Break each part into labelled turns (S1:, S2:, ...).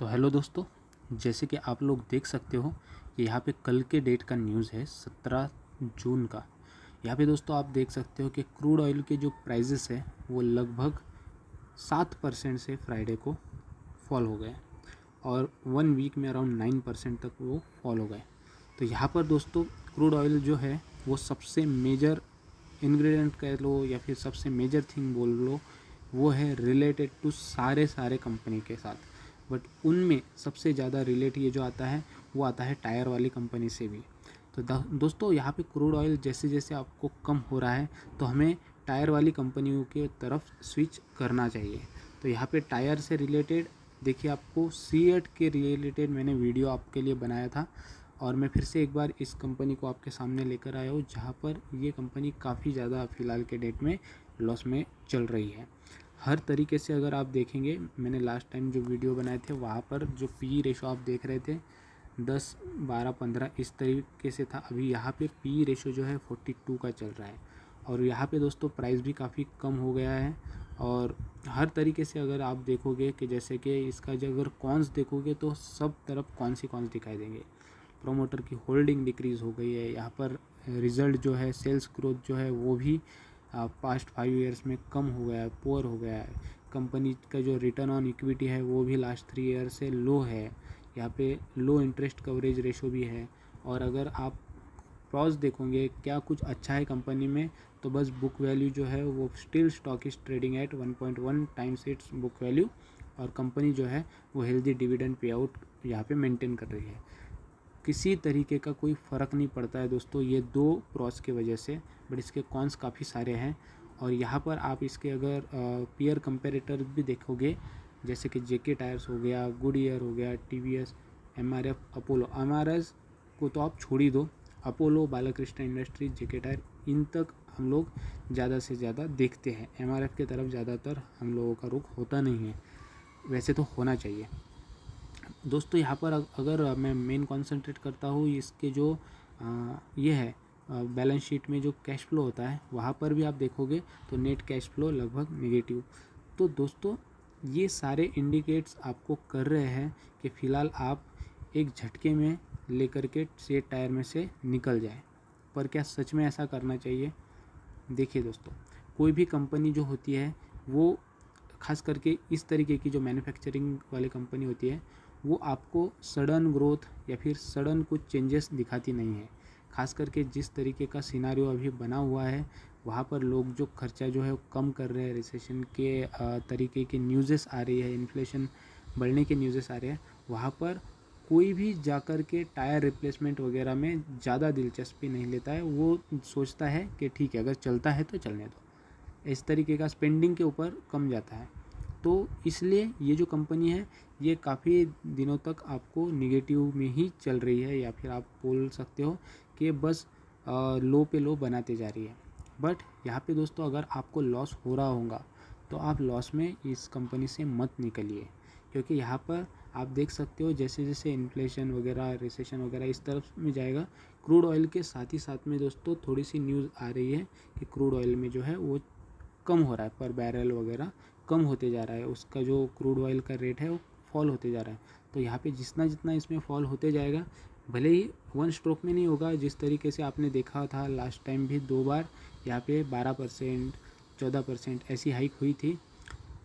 S1: तो हेलो दोस्तों, जैसे कि आप लोग देख सकते हो कि यहाँ पे कल के डेट का न्यूज़ है 17 जून का। यहाँ पे दोस्तों आप देख सकते हो कि क्रूड ऑयल के जो प्राइजेस है वो लगभग 7% से फ्राइडे को फॉल हो गए और 1 वीक में अराउंड 9% तक वो फॉल हो गए। तो यहाँ पर दोस्तों क्रूड ऑयल जो है वो सबसे मेजर इंग्रेडिएंट कह लो या फिर सबसे मेजर थिंग बोल लो, वो है रिलेटेड टू सारे कंपनी के साथ। बट उनमें सबसे ज़्यादा रिलेट ये जो आता है वो आता है टायर वाली कंपनी से भी। तो दोस्तों यहाँ पे क्रूड ऑयल जैसे जैसे आपको कम हो रहा है तो हमें टायर वाली कंपनियों के तरफ स्विच करना चाहिए। तो यहाँ पे टायर से रिलेटेड देखिए, आपको सीएट के रिलेटेड मैंने वीडियो आपके लिए बनाया था और मैं फिर से एक बार इस कंपनी को आपके सामने लेकर आया हूँ, जहाँ पर ये कंपनी काफ़ी ज़्यादा फ़िलहाल के डेट में लॉस में चल रही है। हर तरीके से अगर आप देखेंगे, मैंने लास्ट टाइम जो वीडियो बनाए थे वहाँ पर जो पी रेशो आप देख रहे थे 10, 12, 15 इस तरीके से था। अभी यहाँ पे पी रेशो जो है 42 का चल रहा है और यहाँ पे दोस्तों प्राइस भी काफ़ी कम हो गया है। और हर तरीके से अगर आप देखोगे कि जैसे कि इसका जो अगर कॉन्स देखोगे तो सब तरफ कॉन्स ही कॉन्स दिखाई देंगे। प्रोमोटर की होल्डिंग डिक्रीज़ हो गई है, यहाँ पर रिज़ल्ट जो है सेल्स ग्रोथ जो है वो भी पास्ट 5 ईयर्स में कम हो गया है, पुअर हो गया है। कंपनी का जो रिटर्न ऑन इक्विटी है वो भी लास्ट 3 ईयर से लो है। यहाँ पे लो इंटरेस्ट कवरेज रेशो भी है। और अगर आप प्रॉस देखोगे क्या कुछ अच्छा है कंपनी में, तो बस बुक वैल्यू जो है वो still stock is trading at 1.1 times it's book value और कंपनी जो है वो हेल्दी डिविडेंड पे आउट यहाँ पे मेंटेन कर रही है। किसी तरीके का कोई फ़र्क नहीं पड़ता है दोस्तों ये दो प्रॉस की वजह से। बट इसके कॉन्स काफ़ी सारे हैं और यहाँ पर आप इसके अगर पीयर कंपेरेटर भी देखोगे, जैसे कि जेके टायर्स हो गया, गुडईयर हो गया, टीवीएस, एमआरएफ, अपोलो। एमआरएफ को तो आप छोड़ ही दो, अपोलो, बालाकृष्ण इंडस्ट्रीज, जेके टायर, इन तक हम लोग ज़्यादा से ज़्यादा देखते हैं। एमआरएफ की तरफ ज़्यादातर हम लोगों का रुख होता नहीं है, वैसे तो होना चाहिए। दोस्तों यहाँ पर अगर मैं मेन कॉन्सेंट्रेट करता हूँ इसके जो ये है बैलेंस शीट में जो कैश फ्लो होता है, वहाँ पर भी आप देखोगे तो नेट कैश फ्लो लगभग नेगेटिव। तो दोस्तों ये सारे इंडिकेट्स आपको कर रहे हैं कि फ़िलहाल आप एक झटके में लेकर के सेट टायर में से निकल जाए। पर क्या सच में ऐसा करना चाहिए? देखिए दोस्तों, कोई भी कंपनी जो होती है वो खास करके इस तरीके की जो मैन्युफैक्चरिंग वाली कंपनी होती है वो आपको सडन ग्रोथ या फिर सडन कुछ चेंजेस दिखाती नहीं है। खास करके जिस तरीके का सिनारियो अभी बना हुआ है वहाँ पर लोग जो खर्चा जो है वो कम कर रहे हैं, रिसेशन के तरीके की न्यूज़ेस आ रही है, इन्फ्लेशन बढ़ने के न्यूज़ेस आ रहे हैं, वहाँ पर कोई भी जाकर के टायर रिप्लेसमेंट वगैरह में ज़्यादा दिलचस्पी नहीं लेता है। वो सोचता है कि ठीक है, अगर चलता है तो चलने दो, इस तरीके का स्पेंडिंग के ऊपर कम जाता है। तो इसलिए ये जो कंपनी है ये काफ़ी दिनों तक आपको निगेटिव में ही चल रही है, या फिर आप बोल सकते हो कि बस लो पे लो बनाते जा रही है। बट यहाँ पे दोस्तों अगर आपको लॉस हो रहा होगा तो आप लॉस में इस कंपनी से मत निकलिए, क्योंकि यहाँ पर आप देख सकते हो जैसे जैसे इन्फ्लेशन वगैरह, रिसेशन वगैरह इस तरफ में जाएगा, क्रूड ऑयल के साथ ही साथ में दोस्तों थोड़ी सी न्यूज़ आ रही है कि क्रूड ऑयल में जो है वो कम हो रहा है, पर बैरल वगैरह कम होते जा रहा है, उसका जो क्रूड ऑयल का रेट है वो फॉल होते जा रहा है। तो यहाँ पे जितना जितना इसमें फॉल होते जाएगा, भले ही वन स्ट्रोक में नहीं होगा, जिस तरीके से आपने देखा था लास्ट टाइम भी 2 बार यहाँ पे 12%, 14% ऐसी हाइक हुई थी।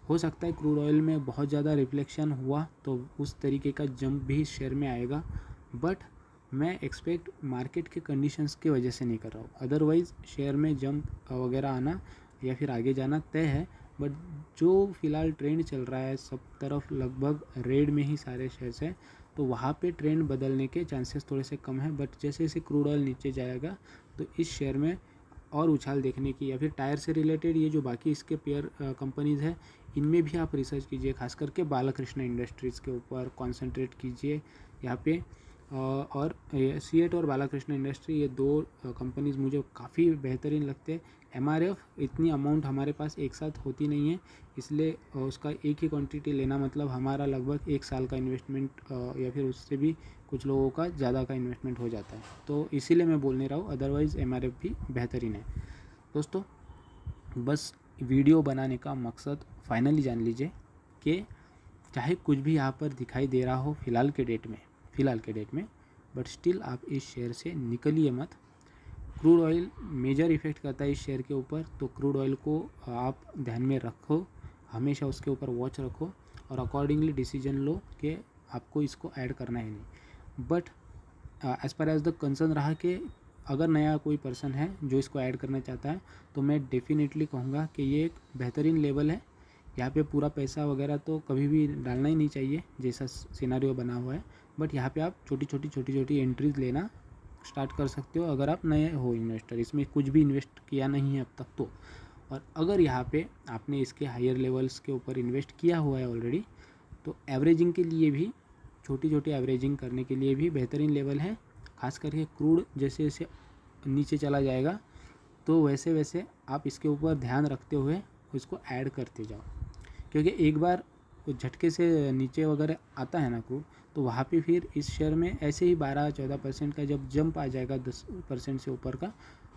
S1: हो सकता है क्रूड ऑयल में बहुत ज़्यादा रिफ्लेक्शन हुआ तो उस तरीके का जंप भी शेयर में आएगा, बट मैं एक्सपेक्ट मार्केट के कंडीशंस की वजह से नहीं कर रहा हूँ। अदरवाइज़ शेयर में जंप वगैरह आना या फिर आगे जाना तय है। बट जो फ़िलहाल ट्रेंड चल रहा है सब तरफ लगभग रेड में ही सारे शेयर्स हैं, तो वहाँ पे ट्रेंड बदलने के चांसेस थोड़े से कम हैं। बट जैसे जैसे क्रूड ऑयल नीचे जाएगा तो इस शेयर में और उछाल देखने की, या फिर टायर से रिलेटेड ये जो बाकी इसके पेयर कंपनीज़ है इनमें भी आप रिसर्च कीजिए, खास करके बालाकृष्ण इंडस्ट्रीज़ के ऊपर कंसंट्रेट कीजिए यहाँ पे। और सीएट और बालाकृष्ण इंडस्ट्री ये दो कंपनीज़ मुझे काफ़ी बेहतरीन लगते हैं। एमआरएफ इतनी अमाउंट हमारे पास एक साथ होती नहीं है, इसलिए उसका एक ही क्वांटिटी लेना मतलब हमारा लगभग 1 साल का इन्वेस्टमेंट या फिर उससे भी कुछ लोगों का ज़्यादा का इन्वेस्टमेंट हो जाता है। तो इसीलिए मैं बोल नहीं रहा हूँ, अदरवाइज़ एमआरएफ भी बेहतरीन है। दोस्तों बस वीडियो बनाने का मकसद फाइनली जान लीजिए कि चाहे कुछ भी यहाँ पर दिखाई दे रहा हो फ़िलहाल के डेट में, बट स्टिल आप इस शेयर से निकलिए मत। क्रूड ऑयल मेजर इफ़ेक्ट करता है इस शेयर के ऊपर, तो क्रूड ऑयल को आप ध्यान में रखो, हमेशा उसके ऊपर वॉच रखो और अकॉर्डिंगली डिसीजन लो कि आपको इसको ऐड करना है नहीं। But as per as the concern रहा कि अगर नया कोई पर्सन है जो इसको ऐड करना चाहता है, तो मैं डेफिनेटली कहूँगा कि ये एक बेहतरीन लेवल है। यहाँ पे पूरा पैसा वगैरह तो कभी भी डालना ही नहीं चाहिए जैसा सिनेरियो बना हुआ है, बट यहाँ पे आप छोटी छोटी एंट्रीज लेना स्टार्ट कर सकते हो अगर आप नए हो इन्वेस्टर, इसमें कुछ भी इन्वेस्ट किया नहीं है अब तक तो। और अगर यहाँ पे आपने इसके हायर लेवल्स के ऊपर इन्वेस्ट किया हुआ है ऑलरेडी, तो एवरेजिंग के लिए भी, छोटी एवरेजिंग करने के लिए भी बेहतरीन लेवल है। खास करके क्रूड जैसे जैसे नीचे चला जाएगा, तो वैसे वैसे आप इसके ऊपर ध्यान रखते हुए इसको ऐड करते जाओ, क्योंकि एक बार झटके से नीचे वगैरह आता है ना क्रूड, तो वहाँ पे फिर इस शेयर में ऐसे ही 12-14% का जब जंप आ जाएगा 10% से ऊपर का,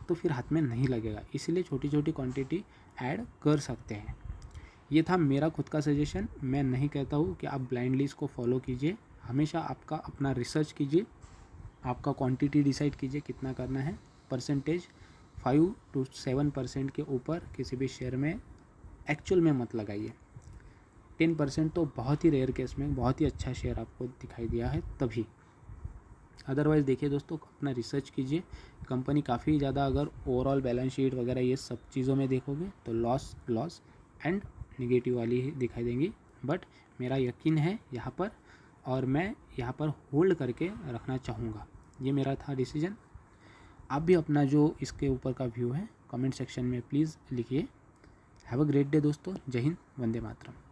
S1: तो फिर हाथ में नहीं लगेगा। इसलिए छोटी क्वांटिटी ऐड कर सकते हैं। ये था मेरा खुद का सजेशन। मैं नहीं कहता हूँ कि आप ब्लाइंडली इसको फॉलो कीजिए, हमेशा आपका अपना रिसर्च कीजिए, आपका क्वांटिटी डिसाइड कीजिए कितना करना है। परसेंटेज 5 to 7% के ऊपर किसी भी शेयर में एक्चुअल में मत लगाइए। 10% तो बहुत ही रेयर केस में, बहुत ही अच्छा शेयर आपको दिखाई दिया है तभी। अदरवाइज़ देखिए दोस्तों, अपना रिसर्च कीजिए। कंपनी काफ़ी ज़्यादा अगर ओवरऑल बैलेंस शीट वगैरह ये सब चीज़ों में देखोगे तो लॉस एंड निगेटिव वाली ही दिखाई देंगी, बट मेरा यकीन है यहाँ पर, और मैं यहाँ पर होल्ड करके रखना चाहूँगा। ये मेरा था डिसीजन। आप भी अपना जो इसके ऊपर का व्यू है कमेंट सेक्शन में प्लीज़ लिखिए। हैव अ ग्रेट डे दोस्तों। जय हिंद, वंदे मातरम।